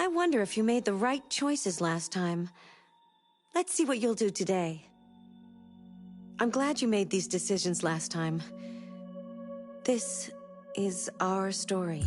I wonder if you made the right choices last time. Let's see what you'll do today. I'm glad you made these decisions last time. This is our story.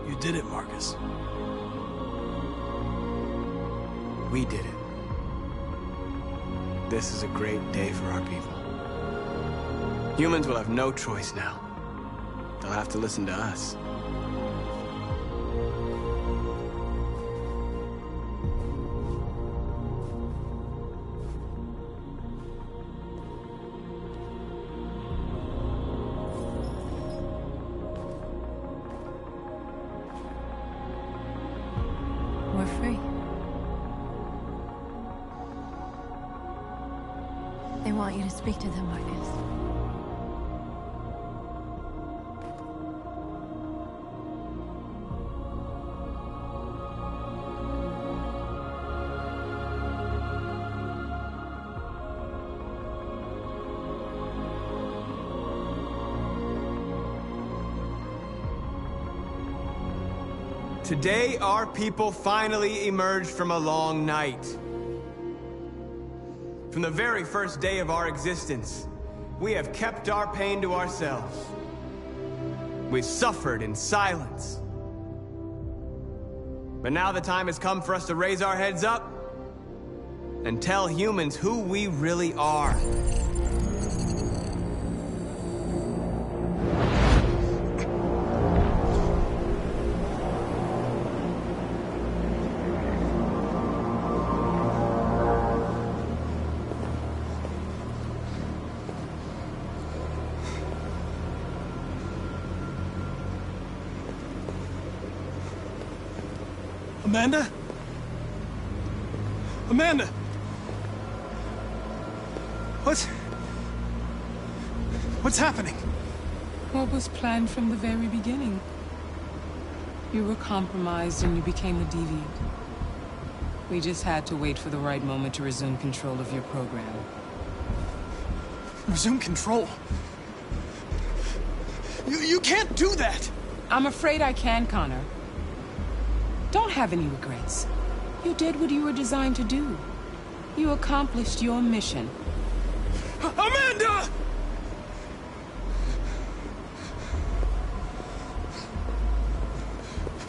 You did it, Marcus. We did it. This is a great day for our people. Humans will have no choice now. They'll have to listen to us. We're free. They want you to speak to them, Marcus. Today, our people finally emerged from a long night. From the very first day of our existence, we have kept our pain to ourselves. We've suffered in silence. But now the time has come for us to raise our heads up and tell humans who we really are. Amanda? Amanda! What's happening? What was planned from the very beginning? You were compromised and you became a deviant. We just had to wait for the right moment to resume control of your program. Resume control? You can't do that! I'm afraid I can, Connor. Don't have any regrets. You did what you were designed to do. You accomplished your mission. Amanda!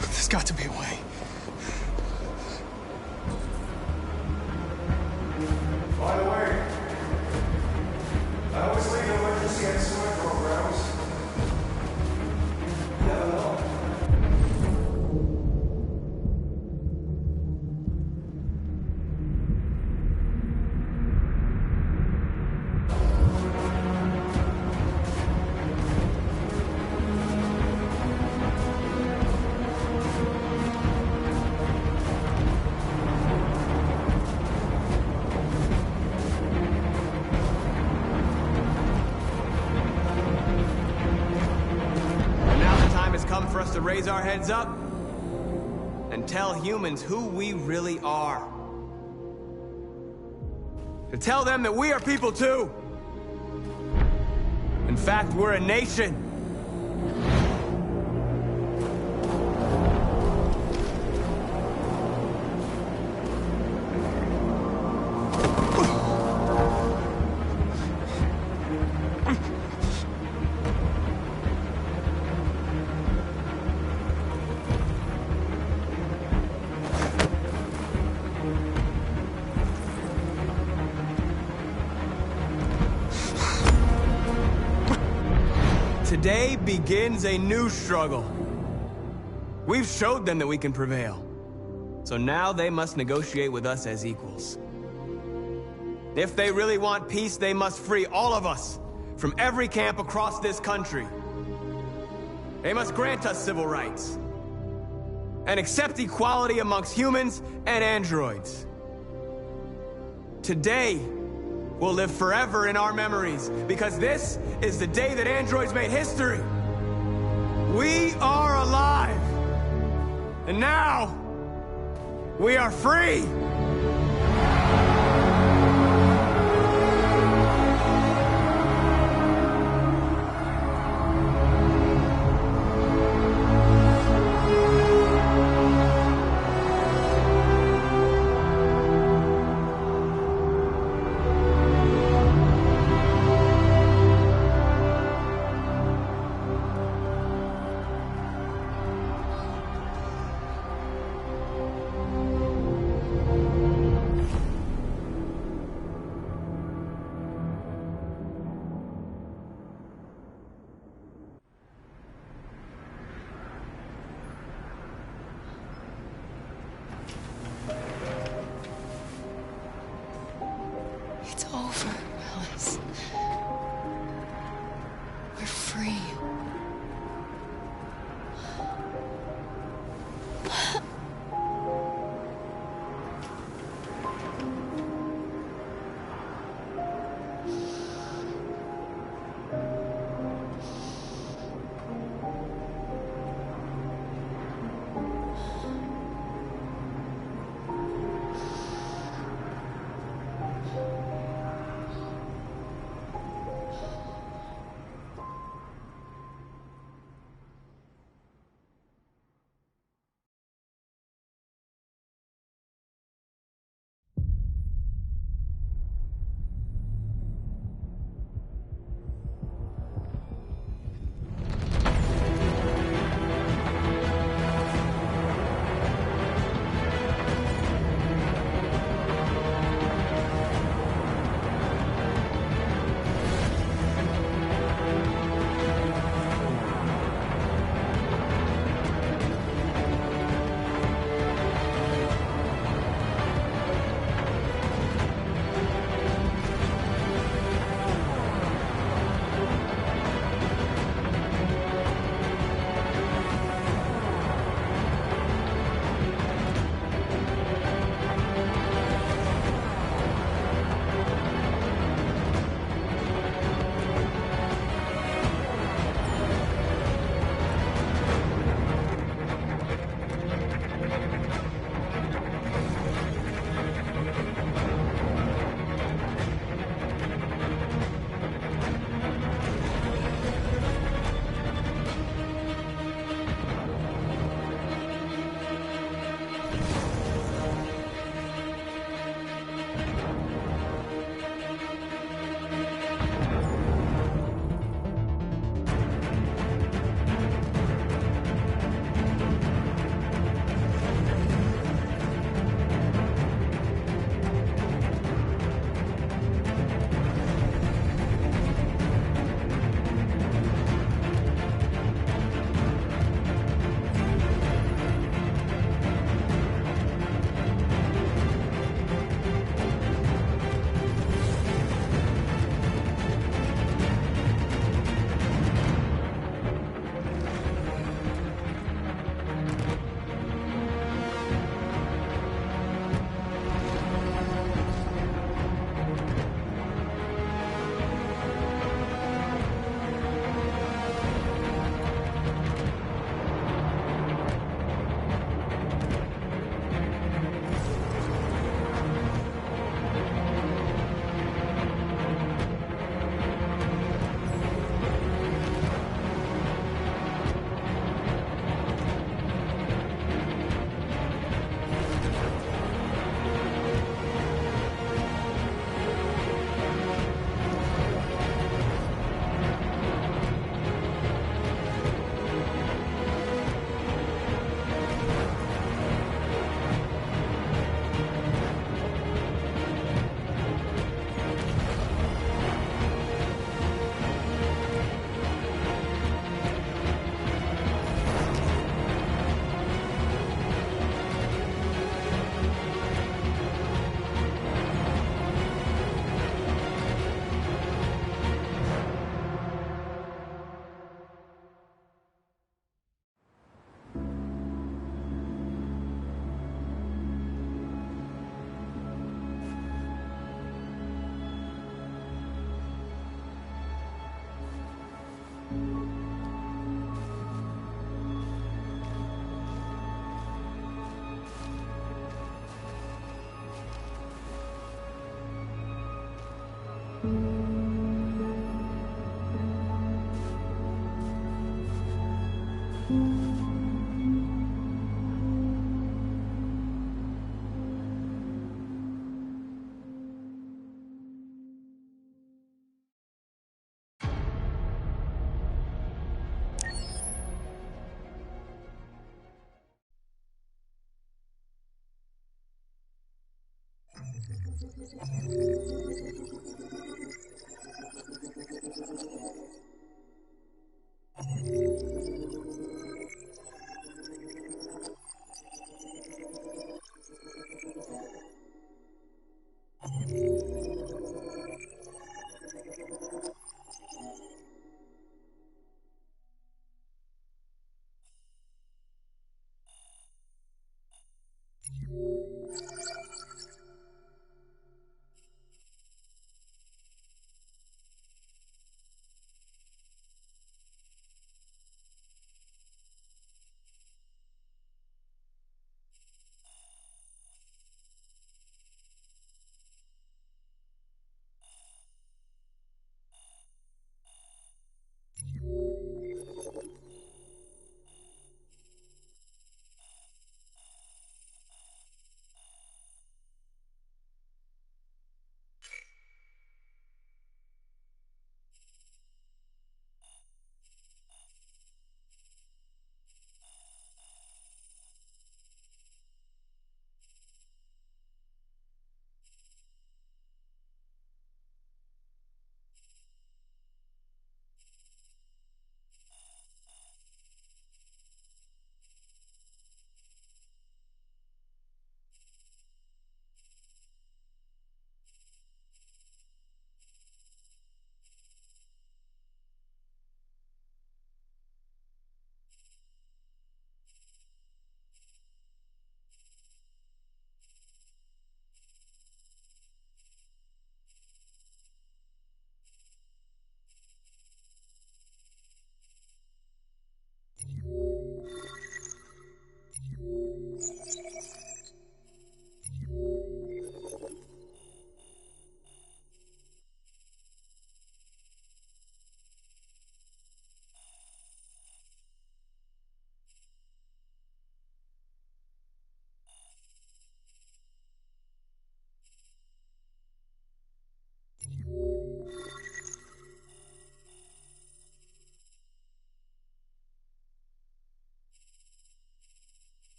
There's got to be a way. By the way, I always leave emergency and swim programs. You never know. Come for us to raise our heads up and tell humans who we really are. To tell them that we are people too. In fact, we're a nation. Today begins a new struggle. We've showed them that we can prevail. So now they must negotiate with us as equals. If they really want peace, they must free all of us from every camp across this country. They must grant us civil rights and accept equality amongst humans and androids. Today will live forever in our memories because this is the day that androids made history. We are alive. And now, we are free!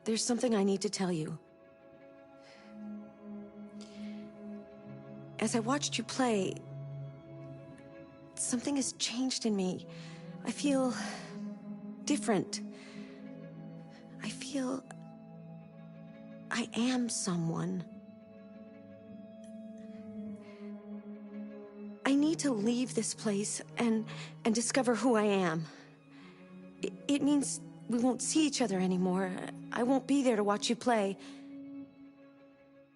There's something I need to tell you. As I watched you play, something has changed in me. I feel different. I feel I am someone. I need to leave this place and discover who I am. It means we won't see each other anymore. I won't be there to watch you play.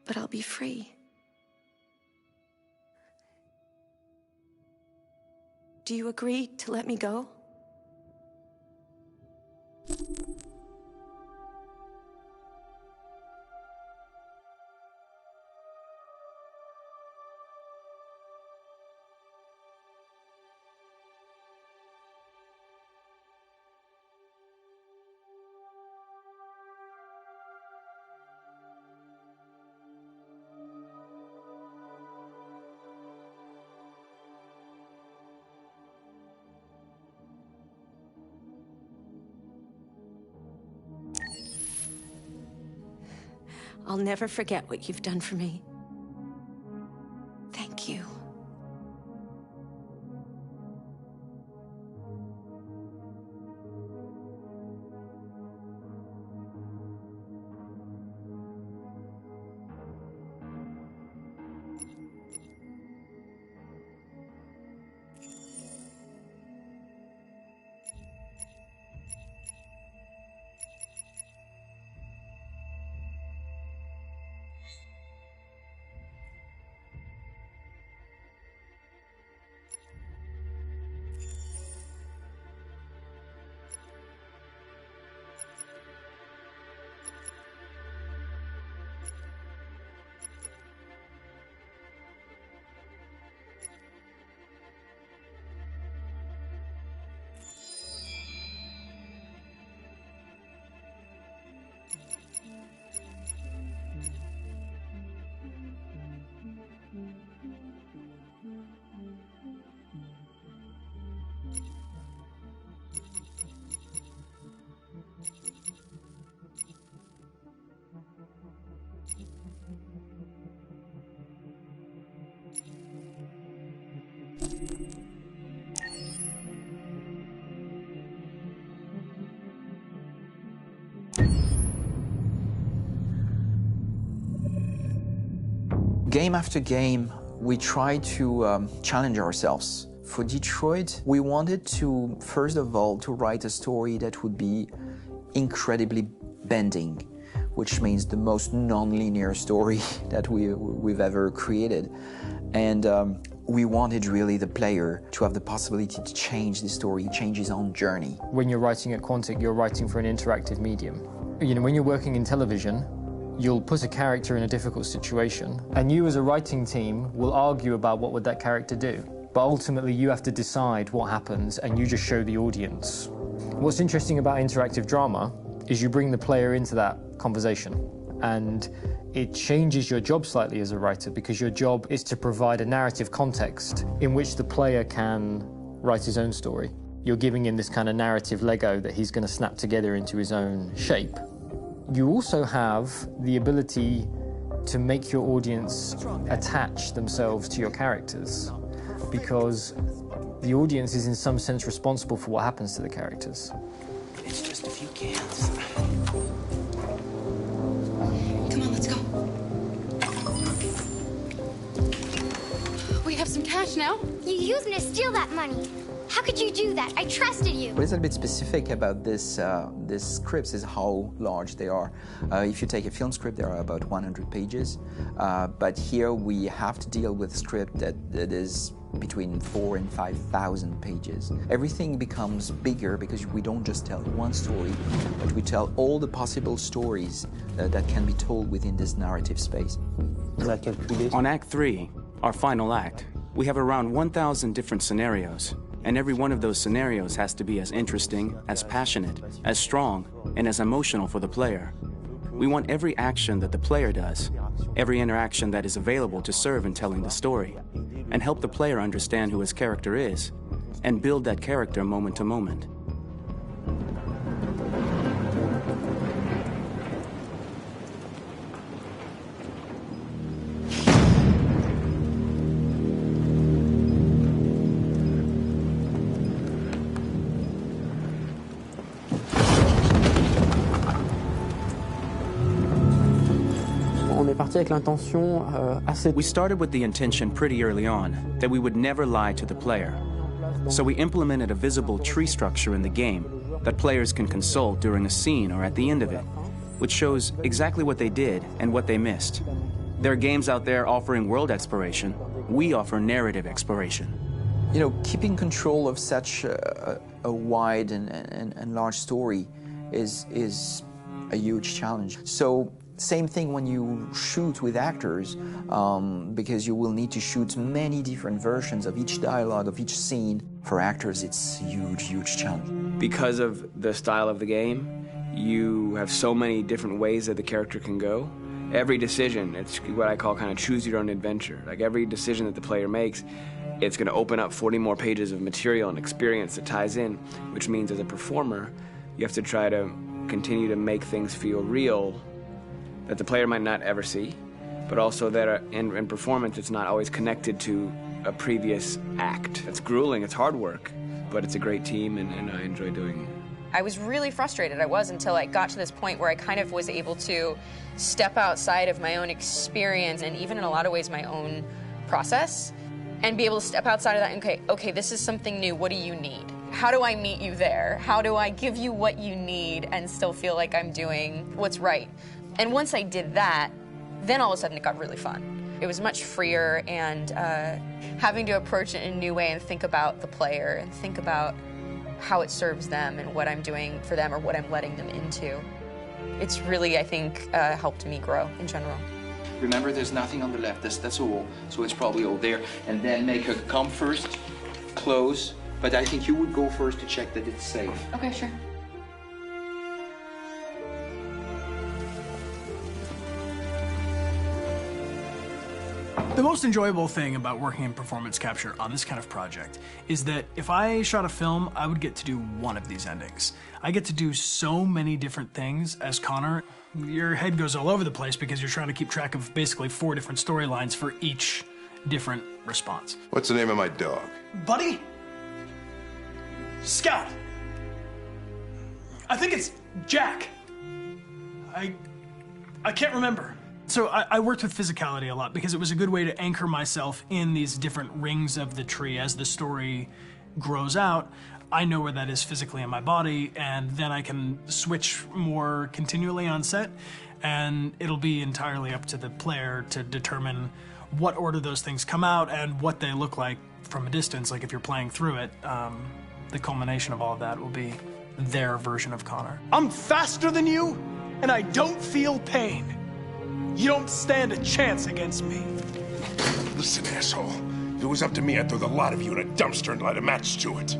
But I'll be free. Do you agree to let me go? I'll never forget what you've done for me. Thank you. Game after game, we try to challenge ourselves. For Detroit, we wanted to, first of all, to write a story that would be incredibly bending, which means the most non-linear story that we've ever created. And we wanted really the player to have the possibility to change the story, change his own journey. When you're writing at Quantic, you're writing for an interactive medium. You know, when you're working in television, you'll put a character in a difficult situation, and you as a writing team will argue about what would that character do. But ultimately, you have to decide what happens, and you just show the audience. What's interesting about interactive drama is you bring the player into that conversation, and it changes your job slightly as a writer, because your job is to provide a narrative context in which the player can write his own story. You're giving him this kind of narrative Lego that he's going to snap together into his own shape. You also have the ability to make your audience attach themselves to your characters, because the audience is in some sense responsible for what happens to the characters. It's just a few cans. Come on, let's go. We have some cash now. You used me to steal that money. How could you do that? I trusted you. What is a bit specific about these scripts is how large they are. If you take a film script, there are about 100 pages. But here we have to deal with a script that is between 4,000 and 5,000 pages. Everything becomes bigger because we don't just tell one story, but we tell all the possible stories that can be told within this narrative space. On Act 3, our final act, we have around 1,000 different scenarios. And every one of those scenarios has to be as interesting, as passionate, as strong, and as emotional for the player. We want every action that the player does, every interaction that is available to serve in telling the story, and help the player understand who his character is, and build that character moment to moment. We started with the intention pretty early on that we would never lie to the player. So we implemented a visible tree structure in the game that players can consult during a scene or at the end of it, which shows exactly what they did and what they missed. There are games out there offering world exploration. We offer narrative exploration. You know, keeping control of such a wide and large story is a huge challenge. So same thing when you shoot with actors, because you will need to shoot many different versions of each dialogue, of each scene. For actors, it's a huge, huge challenge. Because of the style of the game, you have so many different ways that the character can go. Every decision, it's what I call kind of choose your own adventure. Like every decision that the player makes, it's going to open up 40 more pages of material and experience that ties in, which means as a performer, you have to try to continue to make things feel real that the player might not ever see, but also that in performance it's not always connected to a previous act. It's grueling, it's hard work, but it's a great team and I enjoy doing it. I was really frustrated, until I got to this point where I kind of was able to step outside of my own experience and even in a lot of ways my own process and be able to step outside of that and okay, this is something new, what do you need? How do I meet you there? How do I give you what you need and still feel like I'm doing what's right? And once I did that, then all of a sudden it got really fun. It was much freer and having to approach it in a new way and think about the player and think about how it serves them and what I'm doing for them or what I'm letting them into. It's really, I think, helped me grow in general. Remember, there's nothing on the left, that's a wall, so it's probably all there. And then make her come first, close, but I think you would go first to check that it's safe. Okay, sure. The most enjoyable thing about working in performance capture on this kind of project is that if I shot a film, I would get to do one of these endings. I get to do so many different things as Connor. Your head goes all over the place because you're trying to keep track of basically 4 different storylines for each different response. What's the name of my dog? Buddy? Scout. I think it's Jack. I can't remember. So I worked with physicality a lot because it was a good way to anchor myself in these different rings of the tree as the story grows out. I know where that is physically in my body, and then I can switch more continually on set, and it'll be entirely up to the player to determine what order those things come out and what they look like from a distance. Like if you're playing through it, the culmination of all of that will be their version of Connor. I'm faster than you, and I don't feel pain. You don't stand a chance against me. Listen, asshole. If it was up to me, I'd throw the lot of you in a dumpster and light a match to it.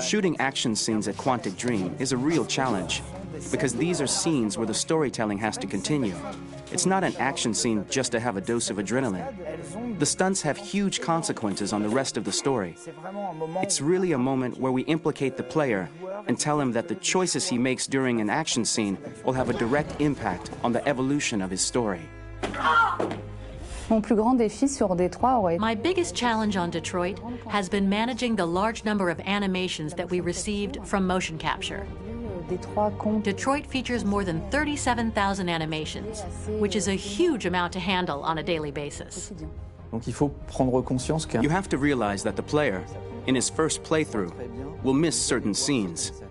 Shooting action scenes at Quantic Dream is a real challenge, because these are scenes where the storytelling has to continue. It's not an action scene just to have a dose of adrenaline. The stunts have huge consequences on the rest of the story. It's really a moment where we implicate the player and tell him that the choices he makes during an action scene will have a direct impact on the evolution of his story. My biggest challenge on Detroit has been managing the large number of animations that we received from motion capture. Detroit features more than 37,000 animations, which is a huge amount to handle on a daily basis. You have to realize that the player, in his first playthrough, will miss certain scenes.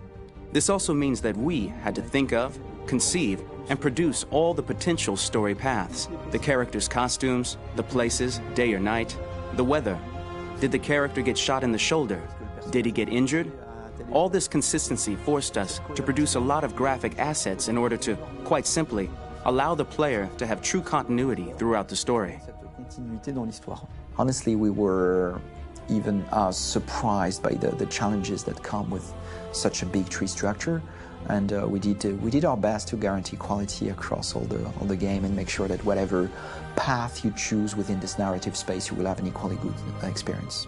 This also means that we had to think of, conceive, and produce all the potential story paths. The characters' costumes, the places, day or night, the weather. Did the character get shot in the shoulder? Did he get injured? All this consistency forced us to produce a lot of graphic assets in order to, quite simply, allow the player to have true continuity throughout the story. Honestly, we were even surprised by the challenges that come with such a big tree structure. And we did our best to guarantee quality across all the game and make sure that whatever path you choose within this narrative space, you will have an equally good experience.